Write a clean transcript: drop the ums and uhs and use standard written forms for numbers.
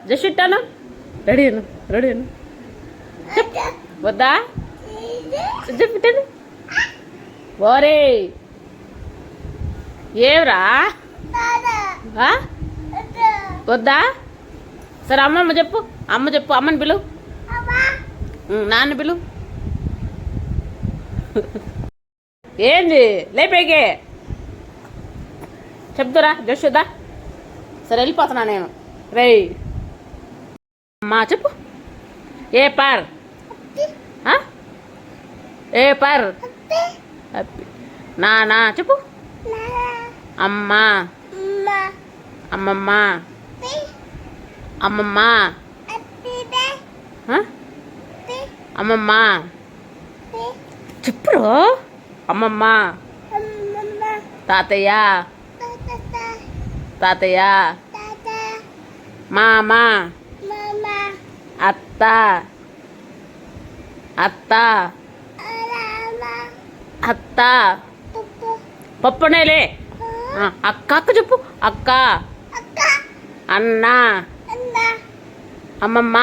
Just ఇట్టాను. Ready అను, ready అను. వద్దా చెప్పిట్టాను. ఓరే ఏవరా వద్దా? సరే అమ్మమ్మ చెప్పు, అమ్మ చెప్పు, అమ్మని పిలు, నాన్న పిలు. ఏంది లేపేకే చెప్తురా జోషుదా. సరే వెళ్ళిపోతున్నా నేను. రేయ్ అమ్మా చెప్పు. ఏ పర్ ఏ పర్ నానా చెప్పు. అమ్మ అమ్మమ్మ అమ్మమ్మ అమ్మమ్మ చెప్పురు. అమ్మమ్మ తాతయ్య తాతయ్య మామ అత్త అత్త అత్త పప్పునేలే. అక్క అక్క చెప్పు. అక్క అన్న అమ్మమ్మ